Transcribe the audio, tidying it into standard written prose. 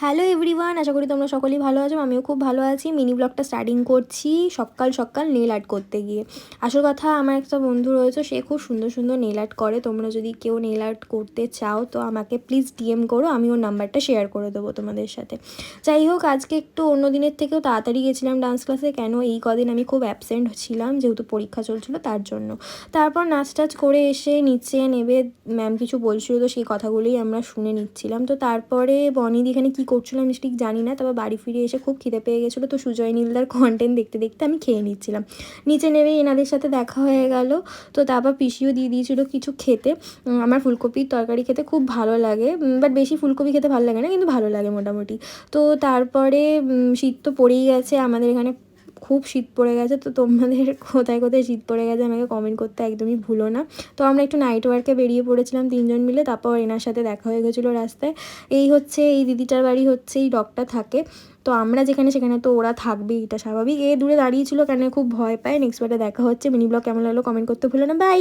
Hello everyone, আশা করি তোমরা সকলেই ভালো আছো। আমিও খুব ভালো আছি। মিনি ব্লগটা স্টার্টিং করছি সকাল সকাল নেল আর্ট করতে গিয়ে। আসল কথা, আমার একটা বন্ধু রয়েছে, সে খুব সুন্দর সুন্দর নেল আর্ট করে। তোমরা যদি কেউ নেল আর্ট করতে চাও তো আমাকে প্লিজ ডিএম করো, আমি ওর নাম্বারটা শেয়ার করে দেবো তোমাদের সাথে। যাই হোক, আজকে একটু অন্য দিনের থেকেও তাড়াতাড়ি গেছিলাম ডান্স ক্লাসে। কেন, এই কদিন আমি খুব অ্যাবসেন্ট ছিলাম, যেহেতু পরীক্ষা চলছিল তার জন্য। তারপর নাচ টাচ করে এসে নিচে নেবে ম্যাম কিছু বলছিল, তো সেই কথাগুলোই আমরা শুনে নিচ্ছিলাম। তো তারপরে বনিদি এখানে কী করছিলাম আমি ঠিক জানি না, তবে বাড়ি ফিরে এসে খুব খিদে পেয়ে গেছিলো, তো সুজয় নীলদার কন্টেন্ট দেখতে দেখতে আমি খেয়ে নিচ্ছিলাম। নিচে নেমে এনাদের সাথে দেখা হয়ে গেল। তো তারপর পিসিও দিয়ে দিয়েছিলো কিছু খেতে। আমার ফুলকপির তরকারি খেতে খুব ভালো লাগে, বাট বেশি ফুলকপি খেতে ভালো লাগে না, কিন্তু ভালো লাগে মোটামুটি। তো তারপরে শীত তো পড়েই গেছে, আমাদের এখানে খুব শীত পড়ে গেছে। তো তোমাদের কোথায় কোথায় শীত পড়ে গেছে আমাকে কমেন্ট করতে একদমই ভুলো না। তো আমরা একটু নাইট ওয়ার্কে বেরিয়ে পড়েছিলাম তিনজন মিলে, তারপর এনার সাথে দেখা হয়ে গেছিলো রাস্তায়। এই দিদিটার বাড়ি হচ্ছে এই ডগটা থাকে। তো আমরা যেখানে সেখানে তো ওরা থাকবেই, এটা স্বাভাবিক। দূরে দাঁড়িয়েছিল কেন, খুব ভয় পায়। নেক্সট বারে দেখা হচ্ছে। মিনি ব্লগ কেমন লাগলো কমেন্ট করতে ভুলো না। বাই।